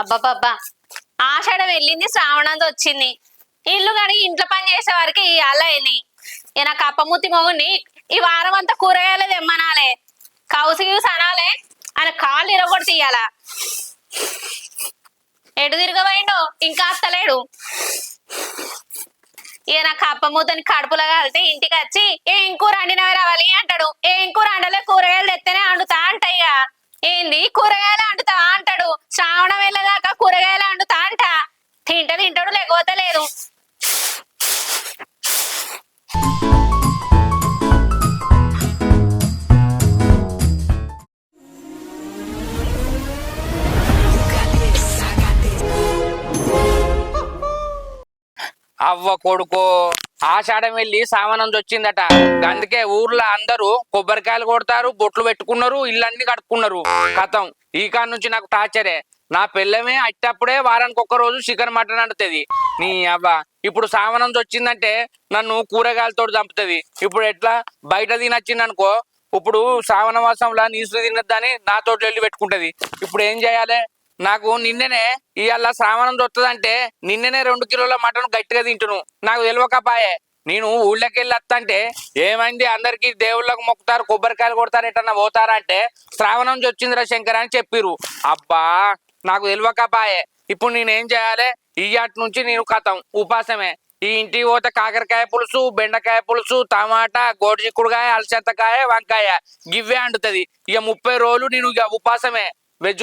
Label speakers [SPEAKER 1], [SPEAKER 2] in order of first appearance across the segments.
[SPEAKER 1] అబ్బబ్బబ్బా, ఆషాఢం వెళ్ళింది, శ్రావణంతో వచ్చింది. ఇల్లు కడిగి ఇంట్లో పని చేసే వారికి ఇవాళ అయింది. నాకు అప్పమూతి మొగుని ఈ వారం అంతా కూరగాయలు తెమ్మనాలే, కౌసు అనాలే, ఆయన కాళ్ళు ఇరగొడి తీయాల. ఎటు తిరగబోయిండో ఇంకా వస్తలేడు. నాకు అప్పమూతని కడుపులో కలితే ఇంటికి వచ్చి ఏం కూర అండినవి రావాలి అంటాడు. ఏం కూర అండలే, కూరగాయలు తెత్తేనే అండుతా అంటయ్యా. ఏంది కూరగాయలు అండుతా అంటాడు. శ్రావణం వెళ్ళదాకా కూరగాయలు అండుతా అంట. తింటాడు లేకపోతే లేదు.
[SPEAKER 2] అవ్వ కొడుకో, ఆషాఢం వెళ్ళి సామానం వచ్చిందట. అందుకే ఊర్లో అందరూ కొబ్బరికాయలు కొడతారు, బొట్లు పెట్టుకున్నారు, ఇళ్ళన్ని కడుక్కున్నారు. కథం ఈ కాడ నుంచి నాకు టార్చరే. నా పిల్లమే అట్టప్పుడే వారానికి ఒక్క రోజు చికెన్ మటన్ అంటుంది. నీ అవ్వ ఇప్పుడు సామానం వచ్చిందంటే నన్ను కూరగాయలతో చంపుతుంది. ఇప్పుడు ఎట్లా బయట తినొచ్చింది అనుకో, ఇప్పుడు శ్రావణ మాసంలో నీసు తినద్దని నాతో వెళ్ళి పెట్టుకుంటది. ఇప్పుడు ఏం చేయాలి? నాకు నిన్ననే ఇవాళ శ్రావణం దొరుకుతుందంటే నిన్ననే 2 కిలోల మటన్ గట్టిగా తింటును. నాకు తెలియకపాయే. నేను ఊళ్ళకి వెళ్ళి వస్తంటే ఏమైంది, అందరికి దేవుళ్ళకు మొక్కుతారు, కొబ్బరికాయలు కొడతారు, ఎటన్నా పోతారా అంటే శ్రావణం వచ్చిందిరా శంకర్ అని చెప్పిరు. అబ్బా నాకు తెలియకపాయే. ఇప్పుడు నేనేం చేయాలి? ఇయ్యాటి నుంచి నేను కథం ఉపాసమే. ఈ ఇంటికి పోతే కాకరకాయ పులుసు, బెండకాయ పులుసు, టమాటా, గోడు చిక్కుడుకాయ, అలసంతకాయ, వంకాయ గివ్వే అండుతుంది. ఇక 30 రోజులు నేను ఇక ఉపాసమే. వెజ్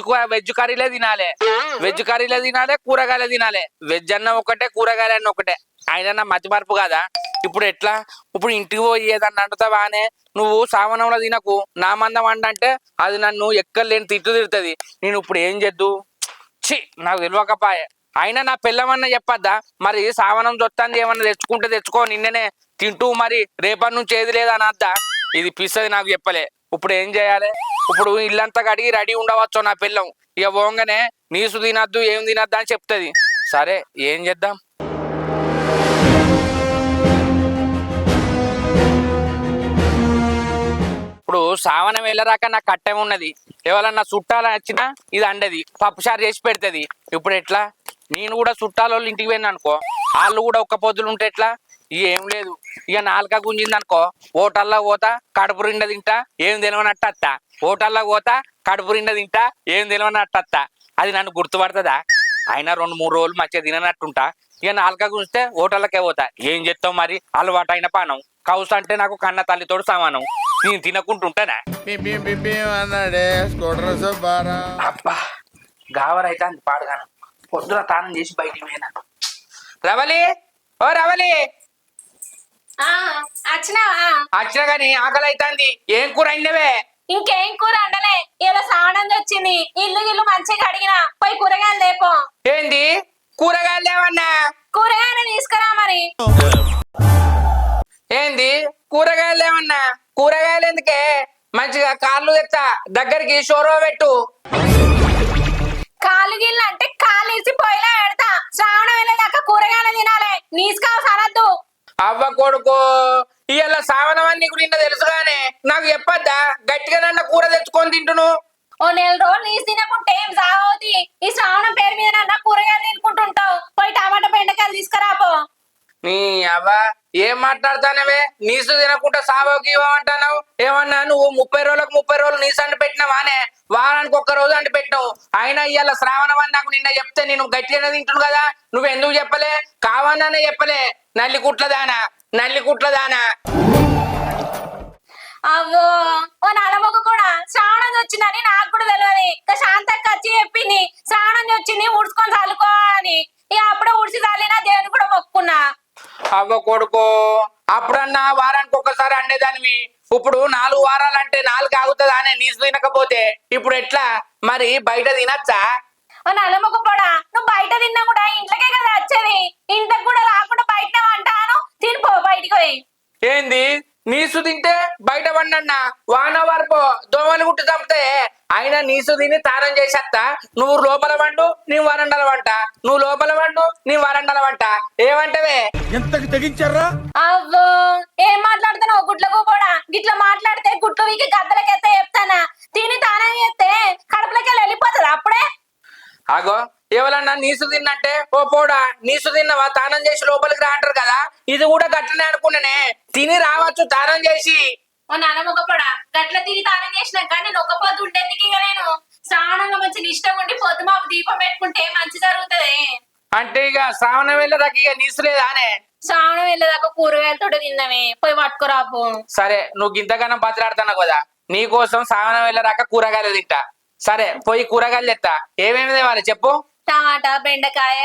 [SPEAKER 2] కర్రీలే తినాలి, కూరగాయలే తినాలి. వెజ్ అన్న ఒకటే, కూరగాయలు అన్న ఒకటే. ఆయన నా మతి మరపు కదా. ఇప్పుడు ఎట్లా? ఇప్పుడు ఇంటికి పోయి ఏదన్నా అంటుతావానే, నువ్వు సావనంలో తినకు, నా మందం అంటే అది నన్ను ఎక్కలేని తిడుతుంది. నేను ఇప్పుడు ఏం చేద్దు? ఛీ, నాకు తెలియకపాయే. అయినా నా పిల్లమన్నా చెప్పద్దా? మరి సావనం దొత్తంది, ఏమన్నా తెచ్చుకుంటే తెచ్చుకో, నిన్ననే తింటూ మరి రేపటి నుంచి ఏది లేదని అద్దా. ఇది పిస్తుంది, నాకు చెప్పలే. ఇప్పుడు ఏం చేయాలి? ఇప్పుడు ఇల్లంతా కడిగి రెడీ ఉండవచ్చు నా పిల్లం. ఇక పోగానే నీసు తినద్దు, ఏం తినద్దు అని చెప్తుంది. సరే ఏం చేద్దాం? ఇప్పుడు సావనం వెళ్ళరాక నాకు కట్టం ఉన్నది. ఎవరన్నా చుట్టాలు వచ్చినా ఇది అండది, పప్పుచారు చేసి పెడుతుంది. ఇప్పుడు ఎట్లా? నేను కూడా చుట్టాల వాళ్ళు ఇంటికి పోయినా అనుకో, వాళ్ళు కూడా ఒక్క పొద్దులు ఉంటే ఎట్లా? ఏం లేదు, ఇక నాలుక గుంజింది అనుకో, హోటల్లో పోతా, కడుపు నిండా తింటా, ఏం తెలియనట్టు అత్తా. హోటల్లో పోతా, కడుపు నిండా తింటా, ఏం తెలియనట్టు అత్తా. అది నన్ను గుర్తుపడుతుందా? అయినా 2-3 రోజులు మంచిగా తిననట్టుంటా. ఇక నాలుక గుంజితే హోటళ్ళకే పోతా. ఏం చెప్తావు మరి? అలవాటు అయిన పానం. కౌసు అంటే నాకు కన్న తల్లితోడు సమానం. నేను తినకుంటుంటానా? అబ్బా గావరైతే అంది పాడుగాను. పొద్దున తానం చేసి బయటికి పోయినా. రవలి, ఓ రవలి, వచ్చినా గాని ఆకలి అవుతుంది. ఏం కూర అయినవే?
[SPEAKER 1] ఇంకేం కూర అండలే, ఇలా సావడం వచ్చింది. ఇల్లు మంచిగా అడిగినా పోయి కూరగాయలు లేపో.
[SPEAKER 2] ఏంది కూరగాయలు లేవన్నా?
[SPEAKER 1] కూరగాయలు తీసుకురా మరి.
[SPEAKER 2] ఏంది కూరగాయలు లేవన్నా? కూరగాయలు ఎందుకే? మంచిగా కాళ్ళు తెచ్చా, దగ్గరికి షోరో పెట్టు.
[SPEAKER 1] కాలు గిల్లు అంటే కాలు ఇచ్చి పొయ్యిలో పెడతా. శ్రావణం వెళ్ళేదాకా కూరగాయలు తినాలి, నీసుకావు సరద్దు.
[SPEAKER 2] అవ్వ కొడుకో, ఇవాళ సావనం అని నీకు నిన్న తెలుసుగానే, నాకు చెప్పద్దా? గట్టిగా నన్న కూర తెచ్చుకొని తింటును.
[SPEAKER 1] ఓ 4 రోజులు నీసు తినకుంటే ఏం సాగవుతి. ఈ శ్రావణం పేరు మీద నన్న కూరగాయలు తినుకుంటుంటావు. పోయి టమాటా బెండకాయలు తీసుకురాపో.
[SPEAKER 2] నీ అవ్వ ఏం మాట్లాడతానవే? నీసు తినకుండా సావోకి ఇవ్వమంటావు. ఏమన్నా నువ్వు 30 రోజులు నీసు అంటు పెట్టినావానే? వారానికి 1 రోజు అంటు పెట్టినావు. అయినా ఇవాళ శ్రావణం అని నాకు నిన్న చెప్తే నేను గట్టిగానే తింటును కదా. నువ్వు ఎందుకు చెప్పలే? కావాలనే చెప్పలే. నల్లికుట్లదానా.
[SPEAKER 1] అవ్వో, ఓ నడమొక కూడా శ్రావణం వచ్చిందని నాకు కూడా తెలియదు. ఇంకా శాంతక్క వచ్చి చెప్పింది శ్రావణం వచ్చింది, ఉడుచుకొని చల్లుకో అని. ఇక అప్పుడే ఉడిచి చల్లినా దేవుని కూడా మొక్కున్నా.
[SPEAKER 2] అవ్వ కొడుకో, అప్పుడన్నా వారానికి ఒక్కసారి అండేదానివి. ఇప్పుడు 4 వారాలు అంటే 4 ఆగుతుందా అనే నీసు తినకపోతే? ఇప్పుడు ఎట్లా మరి? బయట తినచ్చా?
[SPEAKER 1] ఓ నలమొక కూడా, నువ్వు బయట తిన్నా కూడా ఇంట్లోకే కదా వచ్చేది. ఇంట్లోకి కూడా రాకుండా బయట అంటాను. తినిపో బయటికి పోయి.
[SPEAKER 2] ఏంది నీసు తింటే బయట వండన్నా? వాన వరపో దోమలు గుట్టు చంపితే. అయినా నీసు తిని తానం చేసేస్తా. నువ్వు లోపల వండు, నీ వరండల వంట. నువ్వు లోపల వండు, నీ వరండల వంట. ఏమంటవే?
[SPEAKER 3] ఎంతకు తెగించారా?
[SPEAKER 1] అవ్వో, ఏం మాట్లాడుతున్నావు? గుడ్లకు కూడా గిట్లా మాట్లాడితే గుడ్లు వీకి గద్దలకెత్తే చెప్తానా. తిని తానం చేస్తే కడుపులకి వెళ్ళిపోతుంది అప్పుడే.
[SPEAKER 2] ఆగో, నీసు తిన్నట్టే ఓ పోడా నీసు తిన్నవా తానం చేసి లోపలికి రా అంటారు కదా ఇది కూడా గట్లనే అనుకున్నానే తిని రావచ్చు తానం చేసి
[SPEAKER 1] ఓ నానమ్మొకపడా గట్ల తిని తానం చేసినాక నేను ఒక పొద్దు ఉండేందుకు ఇక నేను శ్రావణంలో మంచి నిష్టం ఉండి పొద్దుమాపు దీపం పెట్టుకుంటే మంచి జరుగుతుంది.
[SPEAKER 2] అంటే ఇక శ్రావణ వెళ్ళదాకా ఇక నీసు లేదానే
[SPEAKER 1] శ్రావణం వెళ్ళదాకా కూరగాయలతో తిందామే పోయి పట్టుకురాపు.
[SPEAKER 2] సరే నువ్వు ఇంతగానో బతిలాడుతున్నావు కదా నీకోసం శ్రావణ వెళ్ళరాక కూరగాయలు తింటా. సరే పోయి కూరగాయలు తెత్తా. ఏమేమి తేవాలి చెప్పు.
[SPEAKER 1] టమాటా బెండకాయ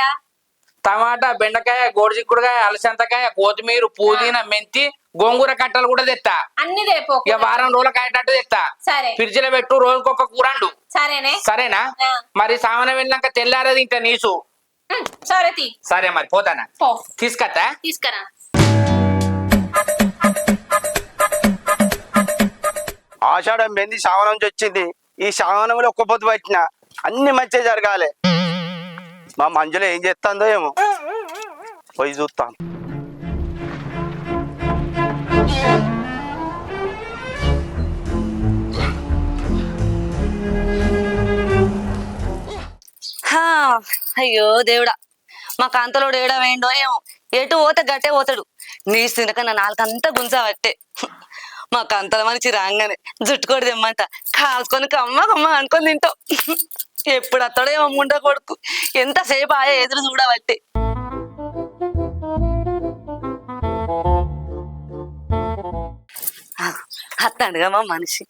[SPEAKER 2] టమాటా బెండకాయ గోడుచిక్కుడుకాయ అలసంతకాయ కొత్తిమీర పుదీనా మెంతి గోంగూర కట్టలు కూడా తెత్తా.
[SPEAKER 1] అన్ని తేపో
[SPEAKER 2] ఇక వారం రోజులకు అయ్యేటట్టు తెత్తా.
[SPEAKER 1] సరే
[SPEAKER 2] ఫ్రిడ్జ్ లో పెట్టు రోజుకొక కూరండు.
[SPEAKER 1] సరేనే
[SPEAKER 2] సరేనా మరి సావన వెళ్ళాక తెల్లారేది ఇంకా నీసు.
[SPEAKER 1] సరే తీ.
[SPEAKER 2] సరే మరి పోతానా
[SPEAKER 1] పో
[SPEAKER 2] తీసుకత్తా.
[SPEAKER 1] తీసుకురా.
[SPEAKER 3] ఆషాఢం పెంది శ్రావణం నుంచి వచ్చింది. ఈ శ్రావణంలో ఒక్క పొద్దు పట్టిన అన్ని మంచిగా జరగాలి. మా మంజులో ఏం చేస్తుందో ఏమో పోయి చూస్తాం.
[SPEAKER 4] అయ్యో దేవుడా మా కాంతలోడు ఏడా వేయండో ఏమో ఎటు పోతే గట్టే పోతాడు. నీసు తినక నా నాలుకంతా గుంజాబట్టే. మా కాంతల మనిషి రాగానే జుట్టుకోడి తెమ్మంట కాల్చుకొని కమ్మ కమ్మ అనుకొని తింటావు. ఎప్పుడు అత్తడో ఏమో ముండ కొడుకు ఎంతసేపు ఆయా ఎదురు చూడబట్టి. అత్తాడుగా మా మనిషి.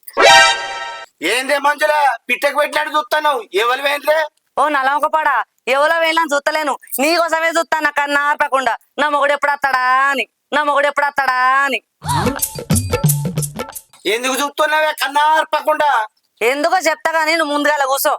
[SPEAKER 3] ఏందే మంజుల పిట్టకు పెట్టినట్టు చూస్తున్నావు? ఎవరు ఏంద్రే?
[SPEAKER 4] ఓ నలమకపాడా ఎవరో వెళ్ళని చూస్తలేను నీకోసమే చూస్తాను కన్నా ఆర్పకుండా. నా మొగుడు ఎప్పుడు వస్తాడా అని నా మొగుడు ఎప్పుడు వస్తాడా అని.
[SPEAKER 3] ఎందుకు చూస్తున్నావే కన్నార్పకుండా?
[SPEAKER 4] ఎందుకో చెప్తా కానీ నువ్వు ముందుగా కూసో.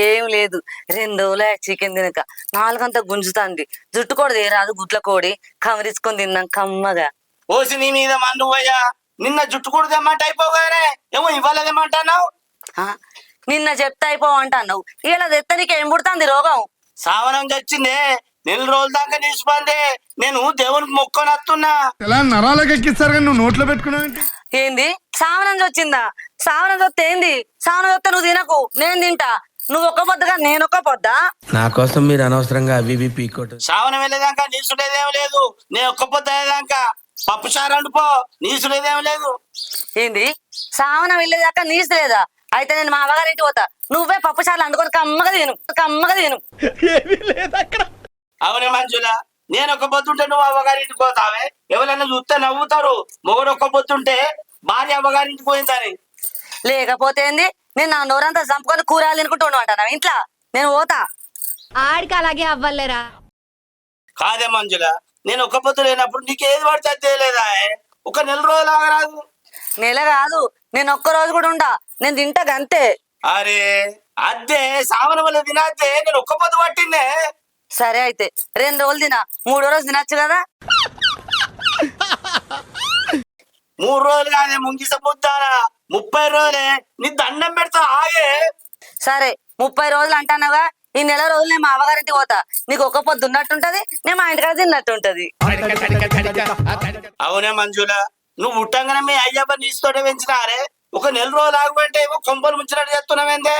[SPEAKER 4] ఏం లేదు 2 రోజులే చికెన్ తినక నాలుగంతా గుంజుతాంది. జుట్టు కూడా తీరాదు గుడ్ల కోడి కమరించుకొని తిన్నాం కమ్మగా.
[SPEAKER 3] ఓసి నీ మీద మన్ను పోయా. నిన్న జుట్టు కూడా తెమ్మంటే అయిపోగానే ఏమో ఇవాళ తెమ్మంటున్నావు.
[SPEAKER 4] నిన్న చెప్తా అయిపోవంటున్నావు ఇలా తెత్త నీకు ఏం పుడుతుంది రోగం?
[SPEAKER 3] శ్రావణం చచ్చిందే 4 రోజుల దాకా నిలిచిపోంది. నేను దేవునికి మొక్కొని వస్తున్నా.
[SPEAKER 5] నరాలకు ఎక్కిస్తారు కానీ నువ్వు నోట్లో పెట్టుకున్నావు.
[SPEAKER 4] ఏంది సావనం వచ్చిందా? సావనం వస్తే ఏంది? సావనం వస్తే నువ్వు తినకు నేను తింటా. నువ్వు ఒక్క పొద్దుగా నేను ఒక్క పొద్దా?
[SPEAKER 6] నా కోసం మీరు అనవసరంగా అవి పీకోట.
[SPEAKER 3] శ్రావణం వెళ్ళేదాకా నీసుడేదేం లేదు. నేను ఒక్క పొద్దు అయ్యేదాకా పప్పు చారు అండుపో. నీసుడేదేం లేదు.
[SPEAKER 4] ఏంది సావనం వెళ్ళేదాకా నీసు లేదా? అయితే నేను మా అవ్వగారింటి పోతా. నువ్వే పప్పు చారులు అందుకొని కమ్మగా తిను కమ్మగా తిను.
[SPEAKER 3] అవునే మంజుల నేను ఒక్క పొద్దుంటే నువ్వు అవ్వగారింటికి పోతావే. ఎవరైనా చూస్తే నవ్వుతారు. మొగుడు ఒక్క పొద్దుంటే భార్య అవ్వగారింటికి పోయిందని.
[SPEAKER 4] లేకపోతే ఏంది నేను నా నోరంతా చంపుకొని కూరలు తినుకుంటూ ఉండమంటాను ఇంట్లో. నేను పోతా.
[SPEAKER 7] ఆడికి అలాగే అవ్వలేరా?
[SPEAKER 3] కాదే మంజుల నేను ఒక్క పొద్దు లేనప్పుడు నీకు ఏది పడితే అది తేలేదా? ఒక 4 రోజులు ఆగరాదు.
[SPEAKER 4] నెల కాదు నేను ఒక్క రోజు కూడా ఉండా. నేను తింటా గంతే.
[SPEAKER 3] అరే అద్దే శ్రావణ వల్ల తినద్దే. నేను ఒక్క పొద్దు పట్టిందే.
[SPEAKER 4] సరే అయితే 2 రోజులు తినా 3వ రోజు తినచ్చు కదా?
[SPEAKER 3] 3 రోజులు కాదే ముంగిస ముద్దానా 30 రోజులే. నీ దండం పెడతా ఆగే.
[SPEAKER 4] సరే 30 రోజులు అంటానవా? ఈ నెల రోజులు నేను మా అవ్వగారింటికి పోతా. నీకు ఒక్క పొద్దు ఉన్నట్టుంటది నేను మా ఇంటికాడ తిన్నట్టుంటది.
[SPEAKER 3] అవునే మంజుల నువ్వు పుట్టంగానే మీ అయ్యప్ప నీస్తోటే పెంచినారే. ఒక 4 రోజులు ఆగుమంటే ఏమో కొంపలు ముంచినట్టు చేస్తున్నావేందే?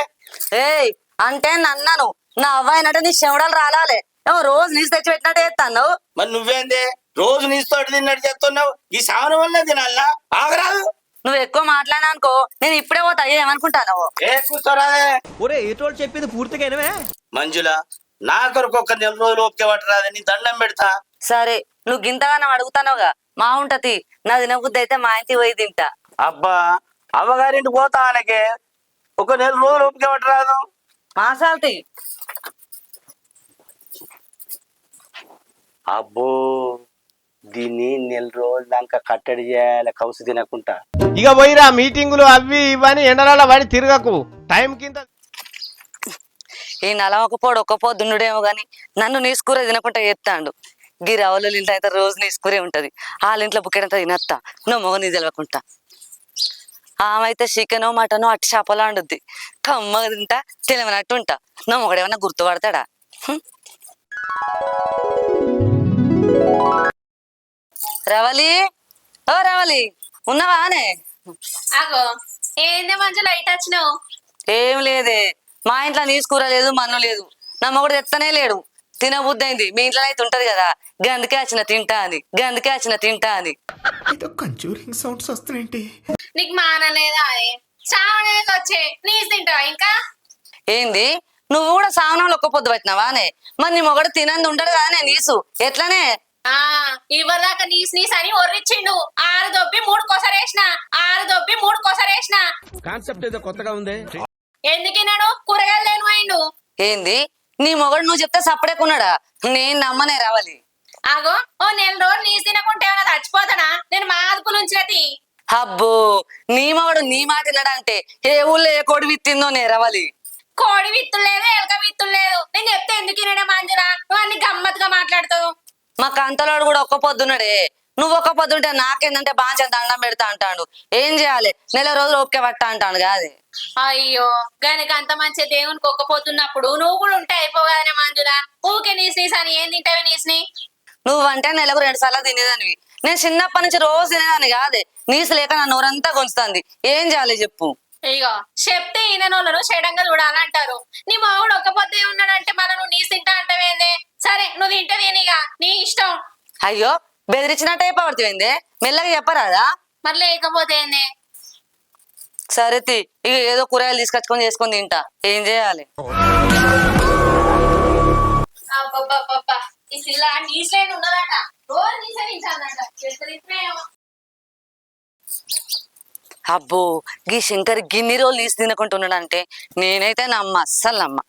[SPEAKER 4] ఏయ్ అంటే నన్నాను నా అవ్వాయినట్టు నీ చెమడలు రాలాలే. ఏమో రోజు నీసు తెచ్చి పెట్టినట్టు చేస్తాను.
[SPEAKER 3] మరి నువ్వేందే రోజు నీస్తోటి తిన్నట్టు చేస్తున్నావు? ఈ శ్రావణం వల్ల తినాలా? ఆగరాదు.
[SPEAKER 4] నువ్వు ఎక్కువ మాట్లాడినా అనుకో నేను ఇప్పుడే పోతా. ఏమనుకుంటాను?
[SPEAKER 3] ఏ కూర్చోరాదే.
[SPEAKER 6] ఒరే ఏటోళ్ళు చెప్పింది పూర్తిగా
[SPEAKER 3] మంజుల నా కొరకు ఒక 4 రోజులు ఓపిక పట్టరాదే. నీ దండం పెడతా.
[SPEAKER 4] సరే నువ్వు గింతగానం అడుగుతానుగా మా ఉంటది. నా తినబుద్ధి అయితే మా ఇంటికి పోయి తింటా.
[SPEAKER 3] అబ్బా అవ్వగారింటికి పోతా అనకే ఒక 4 రోజులు ఓపిక పట్టరాదు.
[SPEAKER 4] మాసాల్తి
[SPEAKER 3] అబ్బో దీన్ని 4 రోజుల దాకా కట్టడి చేయాలి కౌసు తినకుండా.
[SPEAKER 8] ఇక పోయిరా మీటింగులు అవి ఇవని ఎండల వాడి తిరగకు. టైం కింద
[SPEAKER 4] ఈ నలమకపోడు ఒక్క పొద్దుండేమో గాని నన్ను నీసుకూర తినకుండా చేస్తాడు. గీ రవలు ఇంట్లో అయితే రోజు నీసుకూరే ఉంటది. వాళ్ళ ఇంట్లో బుక్కెడంతా తినత్తా నువ్వు మొగ నీ తెలవకుంటా. ఆమె అయితే చికెనో మటనో అట్టి చేపలా వండుద్ది. కమ్మగా తింటా తినమన్నట్టు ఉంటా. నువ్వు మొగడేమన్నా గుర్తుపడతాడా? రవలి ఓ రవలి ఉన్నవానే?
[SPEAKER 1] అగో ఏంది మంచి లైట్ వచ్చినావు?
[SPEAKER 4] ఏం లేదే మా ఇంట్లో నీసు కూర లేదు మన్ను లేదు. నా మొగుడు తెత్తనే లేడు. తినబుద్ధి అయింది, మీ ఇంట్లో అయితే ఉంటది కదా, గందుకే వచ్చిన తింటా అని
[SPEAKER 5] కంచూరింగ్ సౌండ్స్ వస్తున్నాయండి.
[SPEAKER 1] నీకు మానలేదా శ్రావణ వచ్చే నీసు తింటావా ఇంకా?
[SPEAKER 4] ఏంది నువ్వు కూడా సావనంలో ఒక్క పొద్దు పట్టినావానే? మరి నీ మొగడు తినంది ఉండడు కదా నీసు, ఎట్లనే?
[SPEAKER 1] ఆ ఇవ్వదాకా నీసు నీసు అని ఒర్రిచ్చిండు. 6 దొబ్బి 3 కొసరేసిన
[SPEAKER 6] కాన్సెప్ట్ ఏదో కొత్తగా ఉంది.
[SPEAKER 1] ఎందుకిన్నాడు? కూరగాయలు లేని పోయిండు.
[SPEAKER 4] ఏంది నీ మొగడు నువ్వు చెప్తే సపడేకున్నాడా? నేను నమ్మనే రావాలి.
[SPEAKER 1] ఆగో ఓ నెల రోజులు నీసు తినకుంటే ఏమైనా చచ్చిపోతానా? నేను మా అదుపు నుంచి
[SPEAKER 4] అబ్బో నీ మొగడు నీ మాట తినడంటే ఏ ఊళ్ళో ఏ కోడి విత్తిందో నేరవాలి.
[SPEAKER 1] కోడి విత్తులు లేదు, ఎలక విత్తులు లేదు. నేను చెప్తే ఎందుకు తినడే మంజురా? నువ్వు అన్ని గమ్మత్తుగా మాట్లాడుతావు.
[SPEAKER 4] మా కంతలోడు కూడా ఒక్క పొద్దున్నాడే. నువ్వు ఒక్క పొద్దుంటే నాకేందంటే బాగా దండం పెడతా అంటాడు. ఏం చేయాలి? నెల రోజులు ఓపిక పట్ట అంటాను కాదు.
[SPEAKER 1] అయ్యో గనక అంత మంచి దేవునికి ఒక్క పొద్దున్నప్పుడు నువ్వు కూడా ఉంటే అయిపోగానే మంజురా. ఊకే నీసి అని ఏం తింటావి నీసిని?
[SPEAKER 4] నువ్వంటే నెలకు 2 సార్లు తినేదానివి. నేను చిన్నప్పటి నుంచి రోజు తినేదాన్ని కాదే. నీసు లేక నా నోరంతా కొంచుతుంది. ఏం చేయాలి చెప్పు?
[SPEAKER 1] ఇగో చెప్తే ఈయనోళ్ళను చెడంగా చూడాలంటారు. నీ మావుడు ఒక్క పొద్దే ఉన్నాడంటే మన నువ్వు నీసు తింటా అంటావేందే? సరే నువ్వు తింటే తినిగా, నీ ఇష్టం.
[SPEAKER 4] అయ్యో బెదిరించినట్టు అయిపోవడుతుందే, మెల్లగా చెప్పరాదా?
[SPEAKER 1] మరి లేకపోతే ఏందే?
[SPEAKER 4] సరే ఇక ఏదో కూరగాయలు తీసుకొచ్చుకొని చేసుకొని తింటా. ఏం చేయాలి?
[SPEAKER 1] అబ్బబ్బబ్బబ్బా ఈ పిల్ల నీసులేని ఉన్నదట. రోజు నీసే తింటానంట. ఎంత తింటున్నాయేమో.
[SPEAKER 4] అబ్బో గీ శంకర్ గిన్ని రోజులు నీసు తినకుంటున్నాడంటే నేనైతే అస్సలు నమ్మ.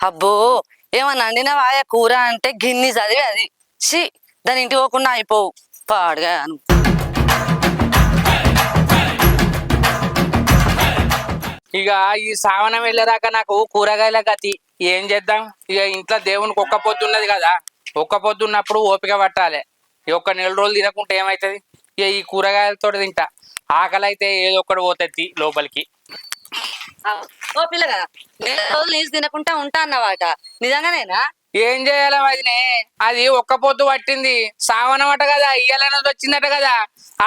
[SPEAKER 4] అబ్బో ఏమన్నా అండిన వాయ కూర అంటే గిన్ని చదివి అది ఛీ, దాని ఇంటికి పోకుండా అయిపోవు పాడుగాను.
[SPEAKER 2] ఇక ఈ సావనం వెళ్ళేదాకా నాకు కూరగాయల గతి. ఏం చేద్దాం? ఇక ఇంట్లో దేవునికి ఒక్క పొద్దు ఉన్నది కదా, ఒక్క పొద్దు ఉన్నప్పుడు ఓపిక పట్టాలి. ఈ ఒక్క నెల రోజులు తినకుంటే ఏమవుతుంది? ఇక ఈ కూరగాయలతో తింటా. ఆకలి అయితే ఏదో ఒకటి పోతుంది లోపలికి.
[SPEAKER 4] ఓ పిల్లగా రోజులు నీసు తినకుండా ఉంటా అన్నవాట, నిజంగానేనా?
[SPEAKER 2] ఏం చేయాలి వదినే? అది ఒక్క పొద్దు పట్టింది, సావనమట కదా, ఇయ్యాలన్నది వచ్చిందట కదా.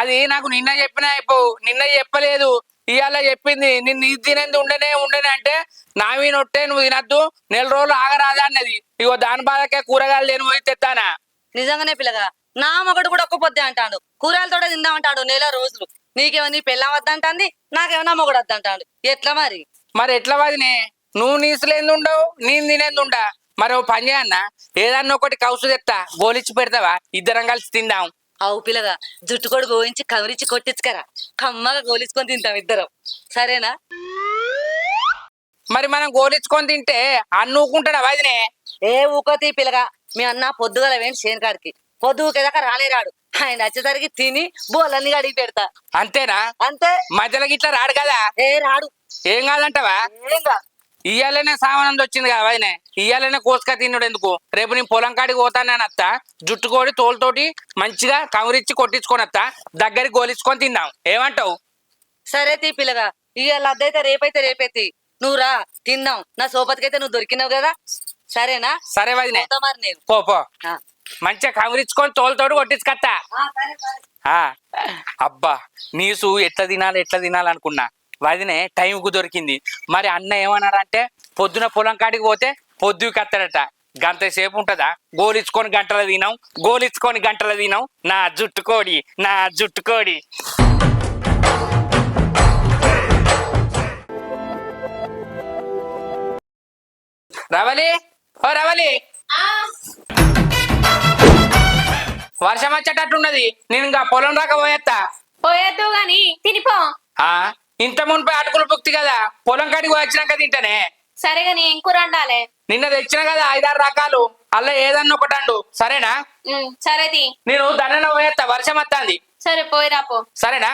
[SPEAKER 2] అది నాకు నిన్న చెప్పినా అయిపోవు, నిన్న చెప్పలేదు, ఇవాళ చెప్పింది. నిన్ను ఇది తినేది ఉండనే అంటే నా నొట్టే నువ్వు తినద్దు, నెల రోజులు ఆగరాదా అన్నది. ఇగో దాని బాధకే కూరగాయలు నేను పోయి తెస్తానా?
[SPEAKER 4] నిజంగానే పిల్లగా నా మొగడు కూడా ఒక్క పొద్దే అంటాడు, కూరగాయలతోటే తిందామంటాడు నెల రోజులు. నీకేమో నీ పెళ్ళం వద్దంటాంది, నాకేమో నా మొగడు వద్దంటాడు. ఎట్లా మరి?
[SPEAKER 2] మరి ఎట్లా వదినే? నువ్వు నీసులేంది ఉండవు, నేను తినేది ఉండా. మరి ఓ పని చేయన్నా, ఏదన్నా ఒకటి కౌసు తెస్తా, గోలిచ్చి పెడతావా? ఇద్దరం కలిసి తిందాం.
[SPEAKER 4] అవు పిల్లగా జుట్టుకోడు గోయించి కవరించి కొట్టించుకరా, కమ్మగా గోలించుకొని తింటాం ఇద్దరం, సరేనా?
[SPEAKER 2] మరి మనం గోలించుకొని తింటే అన్నుకుంటాడా వదినే?
[SPEAKER 4] ఏ ఊకోతి పిల్లగా, మీ అన్న పొద్దుగల వేయండి చేనుకాడికి, పొద్దుకేదాకా రాలేరాడు. ఆయన వచ్చేసరికి తిని బోలన్నీ అడిగి పెడతా.
[SPEAKER 2] అంతేనా?
[SPEAKER 4] అంతే.
[SPEAKER 2] మధ్యలో గిట్లా రాడు కదా?
[SPEAKER 4] ఏ రాడు.
[SPEAKER 2] ఏం కాదంటవా?
[SPEAKER 4] ఏం కాదు.
[SPEAKER 2] ఇయ్యాలనే సామానంది వచ్చింది కదా వదినే, ఇయ్యాలనే కోసుక తిన్నాడు ఎందుకు? రేపు నేను పొలం కాడికి పోతానని అత్త, జుట్టుకోడి తోలుతోటి మంచిగా కవరిచ్చి కొట్టించుకొని అత్త, దగ్గరికి గోలించుకొని తిందాం. ఏమంటావు?
[SPEAKER 4] సరే తీ పిల్లగా, ఇవాళ అద్దయితే రేపైతే రేపైతే నువ్వు రా తిందాం. నా సోపతికైతే నువ్వు దొరికినావు కదా, సరేనా?
[SPEAKER 2] సరే వదినే,
[SPEAKER 4] మరి నేను
[SPEAKER 2] పో మంచిగా కవరిచ్చుకొని తోలుతోటి కొట్టించుకత్తా. అబ్బా నీసు ఎట్లా తినాలి అనుకున్నా, వదినే టైంకు దొరికింది. మరి అన్న ఏమన్నారంటే పొద్దున పొలం కాడికి పోతే పొద్దుకి కత్తాడట. గంట సేపు ఉంటదా? గోలించుకొని గంటలు తినాం. నా జుట్టుకోడి. రవలి, ఓ రవలి, వర్షం వచ్చేటట్టున్నది, నేను ఇంకా పొలం రాక
[SPEAKER 1] పోయేద్దు గాని తినిపో.
[SPEAKER 2] ఇంత మునిపై అటుకులు పుక్తి కదా, పొలం కాడికి వచ్చినాక తింటానే.
[SPEAKER 1] సరేగాని ఏం కూర వండాలి?
[SPEAKER 2] నిన్న తెచ్చిన కదా 5-6 రకాలు, అలా ఏదన్నా ఒకటి అండు, సరేనా?
[SPEAKER 1] సరేది,
[SPEAKER 2] నేను దండన పోయేస్తా, వర్షం వస్తుంది.
[SPEAKER 1] సరే పోయిరాపో,
[SPEAKER 2] సరేనా?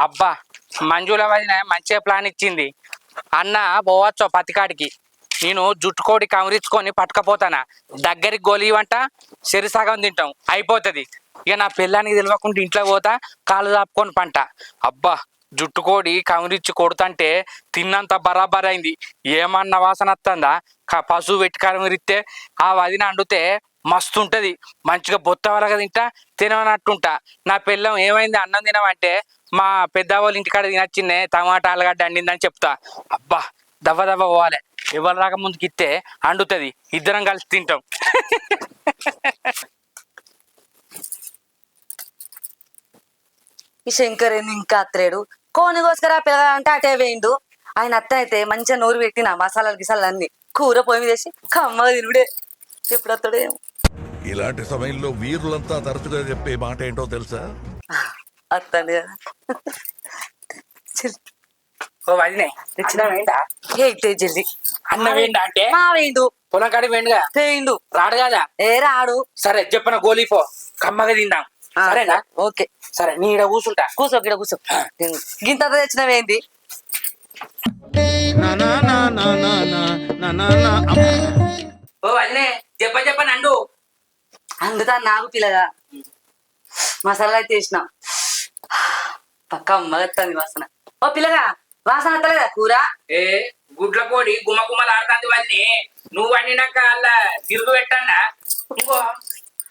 [SPEAKER 2] అబ్బా మంజుల వదిన మంచిగా ప్లాన్ ఇచ్చింది. అన్న పోవచ్చు పత్తికాడికి, నేను జుట్టుకోడి కవరించుకొని పట్టుకపోతానా, దగ్గరికి గోలివంట, సగం తింటాం, అయిపోతుంది. ఇక నా పిల్లానికి తెలియకుండా ఇంట్లో పోతా, కాళ్ళు దాపుకొని పంట. అబ్బా జుట్టుకోడి కవరించి కొడుతుంటే తిన్నంత బరాబర్ అయింది. ఏమన్నా వాసన వస్తుందా? పశువు పెట్టి కవరిస్తే ఆ వదిన అండితే మస్తు ఉంటది. మంచిగా బొత్త వరగా తింటా, తిననట్టుంటా. నా పిల్లం ఏమైంది అన్నం తినమంటే మా పెద్ద వాళ్ళ ఇంటికాడ తినచ్చిందే టమాటా ఆలుగడ్డ అండిందని చెప్తా. అబ్బా దవ్వ దవ్వ పోవాలి. ఎవరు రాక ముందుకి ఇస్తే అండుతుంది, ఇద్దరం కలిసి తింటాం.
[SPEAKER 4] ఈ శంకర్ ఏంది ఇంకా అత్తలేడు? కోని కోసుకరా పిల్లగా అంటే అటే వేయండు. ఆయన అత్త అయితే మంచిగా నోరు పెట్టిన మసాలాలు గిసాలు అన్ని కూర పొయ్యి మీద వేసి కమ్మగా తినుడే. ఎప్పుడు వస్తాడో ఏమో.
[SPEAKER 9] ఇలాంటి సమయంలో వీరులంతా తరచుగా చెప్పే మాట ఏంటో తెలుసా?
[SPEAKER 4] అత్తండి కదా.
[SPEAKER 2] ఓ వదినే తెచ్చినావేంటా?
[SPEAKER 4] ఏంటే జల్ది
[SPEAKER 2] అన్నం వేయండి అంటే
[SPEAKER 4] మా వేయండు,
[SPEAKER 2] పొలం కాడికి వేయండుగా,
[SPEAKER 4] వేయండు.
[SPEAKER 2] రాడు కదా.
[SPEAKER 4] ఏ రాడు.
[SPEAKER 2] సరే చెప్పన గోలీపో, కమ్మగా తిందాం. సరేనా?
[SPEAKER 4] ఓకే
[SPEAKER 2] సరే నీ ఈడ కూర్చుంటా.
[SPEAKER 4] కూర్చో గిడ కూర్చో. గింత తెచ్చినవేంది?
[SPEAKER 2] ఓ వదినే చెప్పని అండు.
[SPEAKER 4] అందుతా నాకు పిల్లగా మసాలా అయితే వేసిన పక్క అమ్మగత్తంది వాసన. ఓ పిల్లగా వాసన వస్తలేదా కూర?
[SPEAKER 2] ఏ గుడ్ల కోడి గుమ్మ గుమ్మలాడుతుంది వదినే. నువ్వు వండినాక అలా తిరుగు పెట్టండా. ఇంకో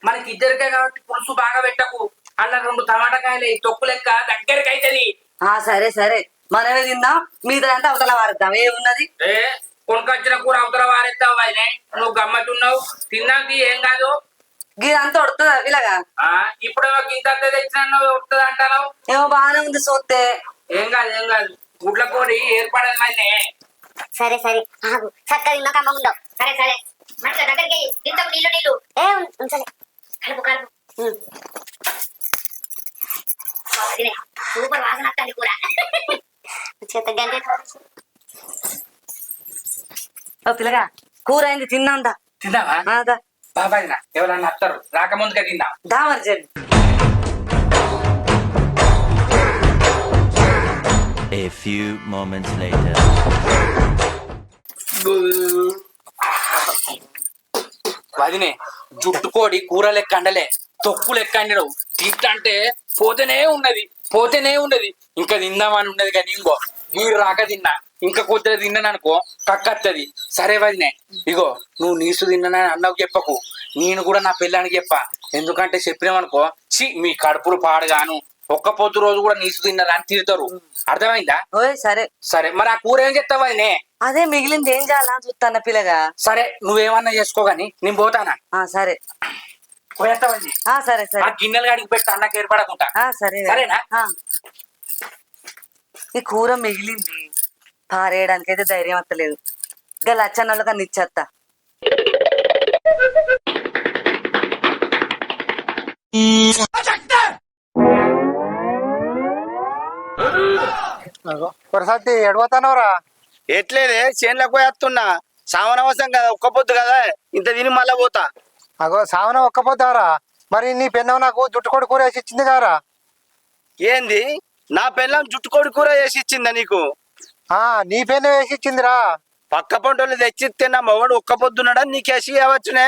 [SPEAKER 2] మనకి ఇద్దరికే కాబట్టి పులుసు బాగా పెట్టకు. అలా 2 టమాటాకాయలు తొక్కు లెక్క దగ్గరికి అవుతుంది.
[SPEAKER 4] సరే సరే మనమే తిందాం, మీదంతా అవతల వారేద్దాం. ఏమున్నది?
[SPEAKER 2] ఏ కొనుకొచ్చిన కూర అవతల వారేస్తావు వదినే. నువ్వు గమ్మట్టున్నావు. తిన్నాకి ఏం కాదు.
[SPEAKER 4] గీదంతా ఉడుతుందా పిల్లగా?
[SPEAKER 2] ఇప్పుడు ఇంత తెచ్చినా ఉడుతుంది అంటాను.
[SPEAKER 4] ఏమో బాగానే ఉంది చూస్తే.
[SPEAKER 2] ఏం కాదు గుడ్ల కోడి ఏర్పడదు వదినే.
[SPEAKER 7] సరే సరే ఆగు, చక్కగా తిన్నాక అమ్మ ఉండవు. సరే సరే మంచిగా దగ్గరికి తింటాం. నీళ్ళు ఏ ఉంచలే, కలుపు కలుపు. సూపర్ వాసన వస్తుంది కూర. చేత
[SPEAKER 4] ఓ పిల్లగా కూర అయింది, తిన్నాందా?
[SPEAKER 2] తిందామా? బాబాయ్ ఎవరన్నా వస్తారు, రాకముందుగా తిందాం.
[SPEAKER 4] దా మరి జల్ది.
[SPEAKER 10] A few moments later.
[SPEAKER 2] వదినే జుట్టు కోడి కూర లెక్క అండలే, తొక్కు లెక్క అండవు. తింటే పోతేనే ఉన్నది. ఇంకా తిందామని ఉన్నది కానీ ఇంకో నీరు రాక తిన్నా. ఇంకా కొద్దిగా తిన్నాను అనుకో కక్కత్తది. సరే వదినే ఇగో నువ్వు నీసు తిన్నానని అన్నకు చెప్పకు, నేను కూడా నా పిల్లానికి చెప్పా. ఎందుకంటే చెప్పినామనుకో మీ కడుపులు పాడుగాను, ఒక్క పొద్దు రోజు కూడా నీసు తిన్నారా అని తిడతారు. అర్థమైందా?
[SPEAKER 4] ఓయ్ సరే
[SPEAKER 2] సరే మరి ఆ కూర ఏం చెప్తావు వదినే?
[SPEAKER 4] అదే మిగిలింది ఏం చేయాలా చూస్తాన్న పిల్లగా.
[SPEAKER 2] సరే నువ్వేమన్నా చేసుకోగాని నేను పోతానా.
[SPEAKER 4] సరే
[SPEAKER 2] పోయేస్తావని
[SPEAKER 4] సరే సరే.
[SPEAKER 2] ఆ గిన్నెలు గడికి పెడితే అన్నకి ఏర్పడకుండా.
[SPEAKER 4] సరే
[SPEAKER 2] సరేనా?
[SPEAKER 4] ఈ కూర మిగిలింది పారేయడానికి అయితే ధైర్యం వస్తలేదు. ఇంకా లచ్చన్నోళ్ళకి అన్ని ఇచ్చేస్తా.
[SPEAKER 8] కొరసాతి ఎడబోతానవరా?
[SPEAKER 3] ఎట్లేదే చేనులకు పోయేస్తున్నా. సావనవసం కదా, ఒక్క పొద్దు కదా, ఇంత తిని మళ్ళా పోతా.
[SPEAKER 8] అగో సావన ఒక్కపోతావరా? మరి నీ పెన్నవ నాకు జుట్టుకోడి కూర వేసి ఇచ్చింది కారా?
[SPEAKER 3] ఏంది నా పిల్లం జుట్టుకోడి కూర చేసి ఇచ్చిందా నీకు?
[SPEAKER 8] నీ పెన్న వేసి ఇచ్చిందిరా.
[SPEAKER 3] పక్క పంటలు తెచ్చిస్తే నా మొగడు ఒక్క పొద్దున్నాడని నీకేసి ఇవ్వచ్చునే.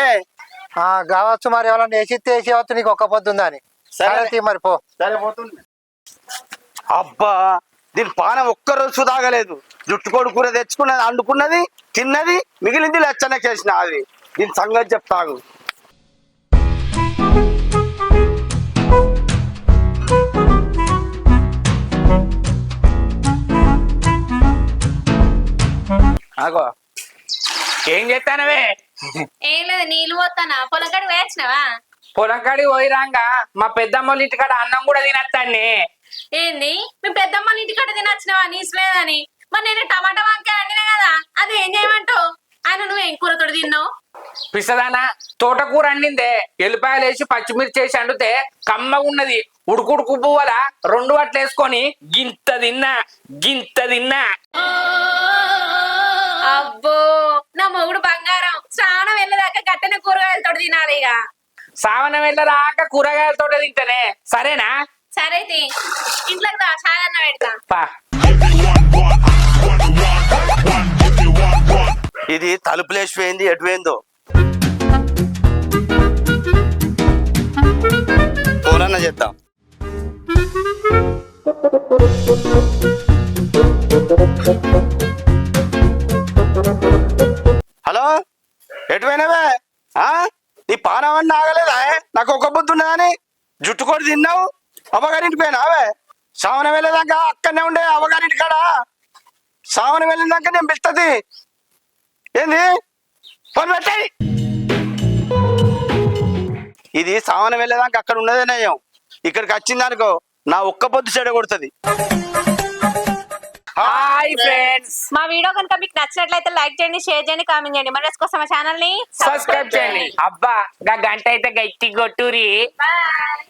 [SPEAKER 8] కావచ్చు, మరి ఎవరన్నా వేసిస్తే వేసి ఇవ్వచ్చు నీకు ఒక్క పొద్దుందా అని. సరే మరి పో.
[SPEAKER 3] సరే పోతుంది. అబ్బా దీని పానం ఒక్కరోజు తాగలేదు. జుట్టుకోడి కూర తెచ్చుకున్నది, అండుకున్నది, తిన్నది, మిగిలింది లచ్చనకేసిన. అది దీని సంగతి చెప్తాగు.
[SPEAKER 2] ఆగో ఏం చేస్తానవే?
[SPEAKER 1] ఏం లేదు, నీళ్ళు పోతానా. పొలం కాడికి వేసినావా?
[SPEAKER 2] పొలం కాడికి పోయి రాంగా మా పెద్దమ్మల ఇంటికాడ అన్నం కూడా తినత్తాన్ని.
[SPEAKER 1] ఏంది మీ పెద్దమ్మని ఇంటికాడ తినొచ్చినావా నీసులేదని? మరి నేను టమాటా వంకాయ అండినా కదా, అది ఏం చేయమంటావు? ఆయన నువ్వు ఏం కూరతో తిన్నావు?
[SPEAKER 2] పిసదానా తోటకూర అండిందే, ఎల్లిపాయలు వేసి పచ్చిమిర్చి వేసి అండితే కమ్మగా ఉన్నది. ఉడుకుడుకు పువ్వల 2 వట్లు వేసుకొని గింత తిన్నా.
[SPEAKER 1] అబ్బో నా మొగుడు బంగారం. శ్రావణం వెళ్ళదాకా గట్టెన కూరగాయలతో తినాలి. ఇక
[SPEAKER 2] సావన వెళ్ళరాక కూరగాయలతో తింటేనే. సరేనా?
[SPEAKER 1] సరే ఇంట్లోకి రా, చాయన్న పెడతా.
[SPEAKER 2] పా.
[SPEAKER 3] ఇది తలుపులేసిపోయింది, ఎటుపోయిందో. ఫోనన్నా చేద్దాం. హలో, ఎటుపోయినావే? నీ పానవన్నీ ఆగలేదా నాకు ఒక బుద్ధి ఉన్నదని జుట్టు కొడి తిన్నావు అవ్వగారింటి పోయినావే శ్రావణం వెళ్ళేదాకా అక్కడనే ఉండే అవ్వగారింటి కాడ శ్రావణం వెళ్ళినాక నేను పిలుస్తుంది ఏంది ఫోన్ పెట్టాయి ఇది శ్రావణం వెళ్ళేదాకా అక్కడ ఉన్నదే నయం ఇక్కడికి వచ్చిందనుకో నా ఒక్క పొద్దు చెడ కొడుతుంది
[SPEAKER 2] హాయ్ ఫ్రెండ్స్,
[SPEAKER 1] మా వీడియో కనుక మీకు నచ్చినట్లయితే లైక్ చేయండి, షేర్ చేయండి, కామెంట్ చేయండి. మరి కోసం మా ఛానల్ ని
[SPEAKER 2] సబ్స్క్రైబ్ చేయండి. అబ్బా గా గంట అయితే గట్టి కొట్టురి.
[SPEAKER 1] బాయ్.